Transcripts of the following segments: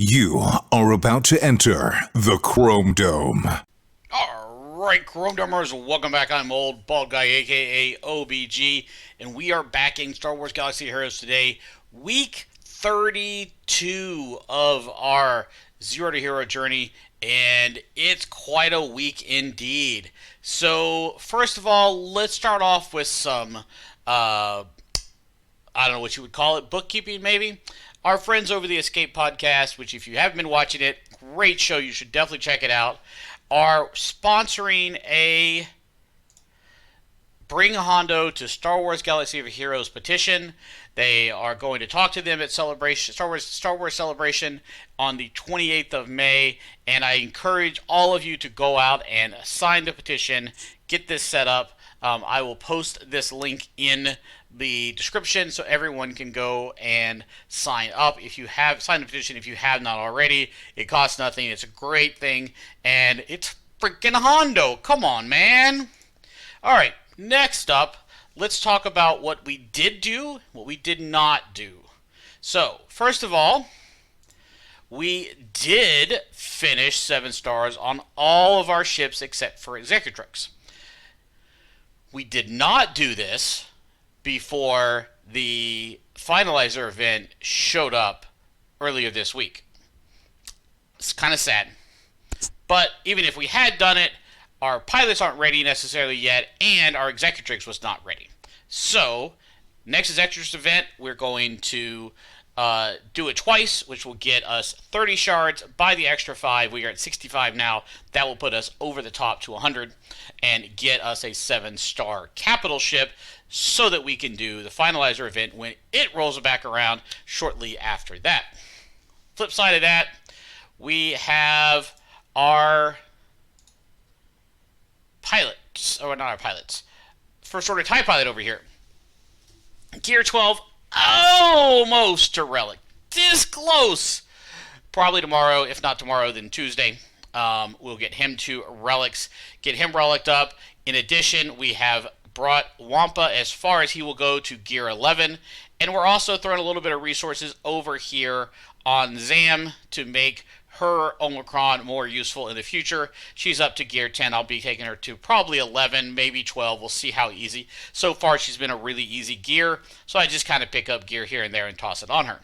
You are about to enter the Chrome Dome. Alright, Chrome Domers, welcome back. I'm Old Bald Guy, aka OBG, and we are backing Star Wars Galaxy Heroes today. Week 32 of our Zero to Hero journey, and it's quite a week indeed. So, first of all, let's start off with some, I don't know what you would call it, bookkeeping maybe. Our friends over the Escape podcast, which if you haven't been watching it, great show, you should definitely check it out, are sponsoring a Bring Hondo to Star Wars Galaxy of Heroes petition. They are going to talk to them at Celebration Star Wars Celebration on the 28th of May, and I encourage all of you to go out and sign the petition, get this set up. I will post this link in the description so everyone can go and sign up. If you have signed the petition, if you have not already, it costs nothing. It's a great thing, and it's freaking Hondo. Come on, man. All right, next up, let's talk about what we did do, what we did not do. So, first of all, we did finish 7 stars on all of our ships except for Executrix. We did not do this before the finalizer event showed up earlier this week. It's kind of sad. But even if we had done it, our pilots aren't ready necessarily yet, and our Executrix was not ready. So, next Executrix event, we're going to do it twice, which will get us 30 shards. By the extra 5, we are at 65 now. That will put us over the top to 100 and get us a 7-star capital ship so that we can do the finalizer event when it rolls back around shortly after that. Flip side of that, we have our pilots, or not our pilots, First Order TIE Pilot over here. Gear 12, almost to Relic. This close. Probably tomorrow, if not tomorrow, then Tuesday. We'll get him to Relics, get him relicked up. In addition, we have brought Wampa as far as he will go to Gear 11. And we're also throwing a little bit of resources over here on Zam to make her Omicron more useful in the future. She's up to Gear 10. I'll be taking her to probably 11, maybe 12. We'll see how easy. So far, she's been a really easy gear, so I just kind of pick up gear here and there and toss it on her.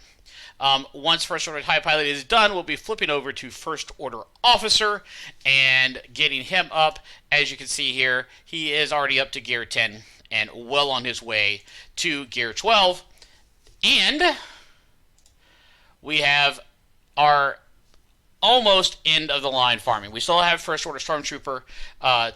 Once First Order TIE Pilot is done, we'll be flipping over to First Order Officer and getting him up. As you can see here, he is already up to Gear 10 and well on his way to Gear 12. And we have our almost end of the line farming. We still have First Order Stormtrooper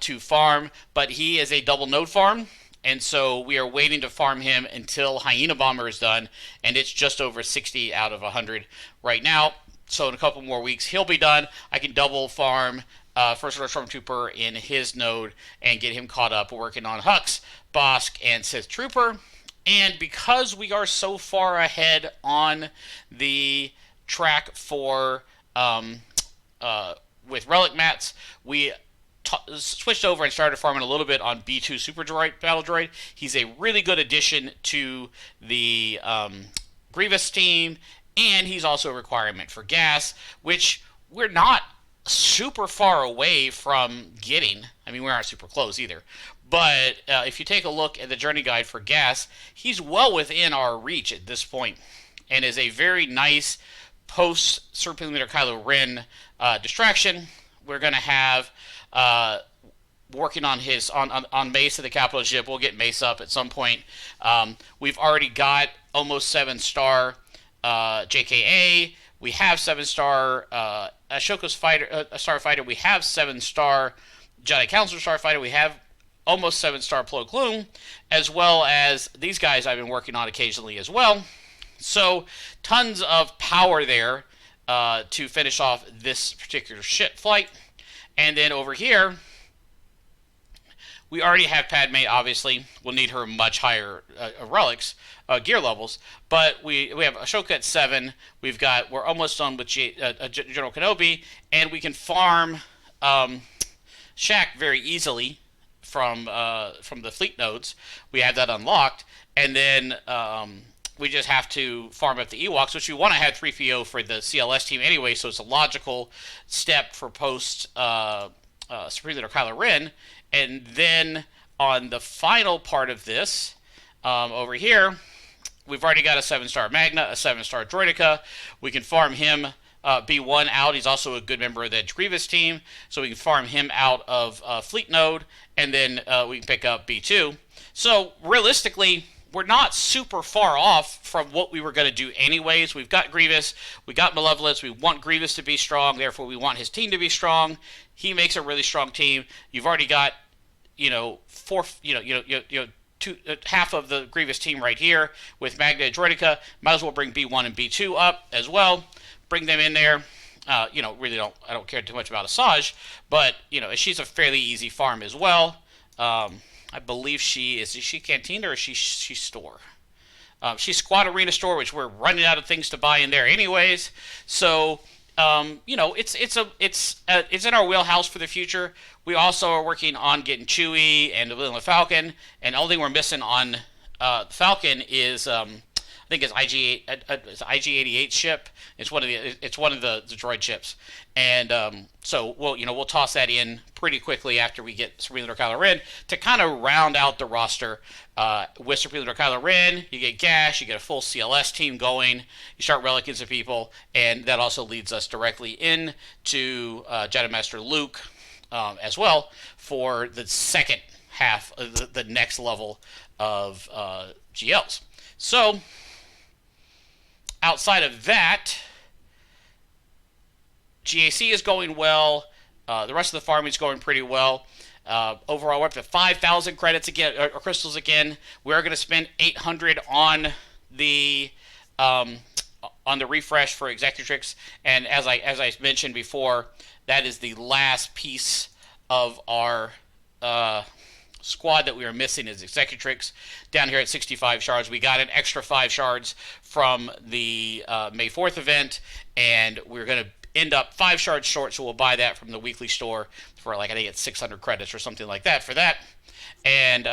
to farm, but he is a double node farm, and so we are waiting to farm him until Hyena Bomber is done, and it's just over 60 out of 100 right now. So in a couple more weeks, he'll be done. I can double farm First Order Stormtrooper in his node and get him caught up working on Hux, Bosk, and Sith Trooper. And because we are so far ahead on the track for with Relic Mats, we switched over and started farming a little bit on B2 Super Droid, Battle Droid. He's a really good addition to the Grievous team, and he's also a requirement for gas, which we're not super far away from getting. I mean, we aren't super close either. But if you take a look at the journey guide for gas, he's well within our reach at this point, and is a very nice post-Serpent Leader Kylo Ren distraction. We're going to have working on his on Mace of the capital ship. We'll get Mace up at some point. We've already got almost 7-star JKA. We have 7-star Ashoka's Starfighter. We have 7-star Jedi Council Starfighter. We have almost 7-star Plo Koon, as well as these guys I've been working on occasionally as well. So, tons of power there to finish off this particular ship flight. And then over here, we already have Padme, obviously. We'll need her much higher relics, gear levels. But we have Ashoka at 7. We're almost done with General Kenobi. And we can farm Shaq very easily from the fleet nodes. We have that unlocked. And then we just have to farm up the Ewoks, which we want to have 3PO for the CLS team anyway, so it's a logical step for post Supreme Leader Kylo Ren. And then on the final part of this, over here, we've already got a 7-star Magna, a 7-star Droideka. We can farm him B1 out. He's also a good member of the Grievous team, so we can farm him out of Fleet Node, and then we can pick up B2. So realistically, we're not super far off from what we were going to do anyways. We've got Grievous, we got Malevolence, we want Grievous to be strong, therefore we want his team to be strong. He makes a really strong team. You've already got, half of the Grievous team right here with Magna and Droideka. Might as well bring B1 and B2 up as well. Bring them in there. I don't care too much about Asajj, but she's a fairly easy farm as well. I believe is she Cantina or is she Store? She's Squad Arena Store, which we're running out of things to buy in there anyways. So it's in our wheelhouse for the future. We also are working on getting Chewie and the Falcon, and the only thing we're missing on Falcon is I think it's IG-88 ship. It's one of the droid ships, and so we'll toss that in pretty quickly after we get Supreme Leader Kylo Ren to kind of round out the roster. With Supreme Leader Kylo Ren, you get Gash, you get a full CLS team going, you start relicking some people, and that also leads us directly into Jedi Master Luke as well for the second half of the next level of GLs. So outside of that, GAC is going well. The rest of the farming is going pretty well. Overall, we're up to 5,000 credits again, or crystals again. We're going to spend 800 on the refresh for Executrix, and as I mentioned before, that is the last piece of our squad that we are missing is Executrix. Down here at 65 shards, we got an extra 5 shards from the May 4th event, and we're going to end up 5 shards short, so we'll buy that from the weekly store for I think it's 600 credits or something like that for that. And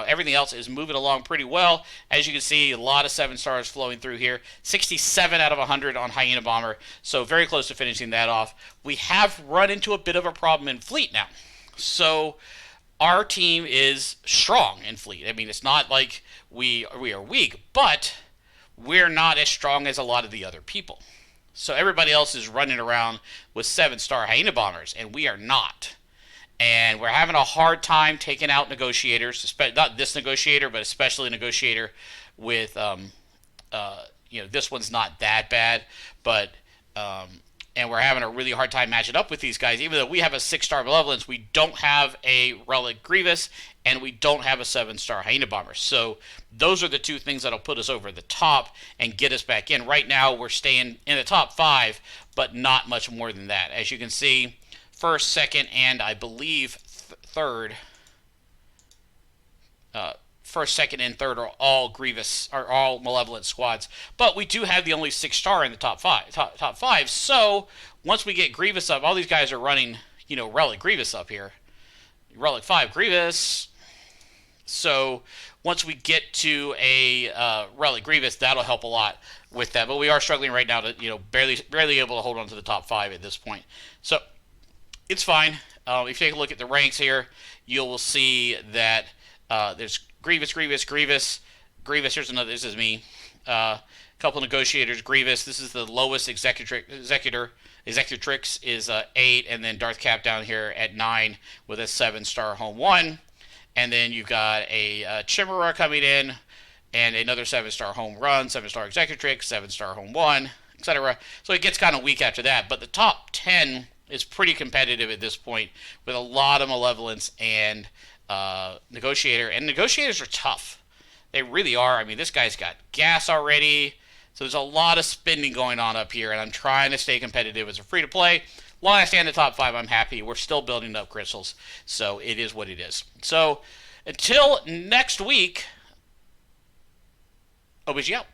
everything else is moving along pretty well. As you can see, a lot of 7 stars flowing through here. 67 out of 100 on Hyena Bomber, so very close to finishing that off. We have run into a bit of a problem in Fleet now. So our team is strong in Fleet. I mean, it's not like we are weak, but we're not as strong as a lot of the other people. So everybody else is running around with 7-star Hyena Bombers, and we are not. And we're having a hard time taking out negotiators, not this negotiator, but especially a negotiator with, this one's not that bad, but, and we're having a really hard time matching up with these guys. Even though we have a 6-star Malevolence, we don't have a Relic Grievous, and we don't have a 7-star Hyena Bomber. So those are the two things that'll put us over the top and get us back in. Right now, we're staying in the top 5, but not much more than that. As you can see, first, second, and I believe third. First, second, and third are all Grievous, are all Malevolent squads. But we do have the only 6-star in the top five. So once we get Grievous up, all these guys are running, Relic Grievous up here. Relic 5 Grievous. So once we get to a Relic Grievous, that'll help a lot with that. But we are struggling right now to, barely able to hold on to the top 5 at this point. So it's fine. If you take a look at the ranks here, you will see that there's Grievous. Here's another. This is me. Couple negotiators. Grievous. This is the lowest Executrix is 8, and then Darth Cap down here at 9 with a 7-star Home 1, and then you've got a Chimera coming in, and another 7-star Home Run, 7-star Executrix, 7-star Home 1, etc. So it gets kind of weak after that, but the top 10 is pretty competitive at this point with a lot of Malevolence and Negotiator, and Negotiators are tough. They really are. I mean, this guy's got gas already, so there's a lot of spending going on up here, and I'm trying to stay competitive as a free-to-play. Long as I stay in the top 5, I'm happy. We're still building up crystals, so it is what it is. So until next week, OBG out.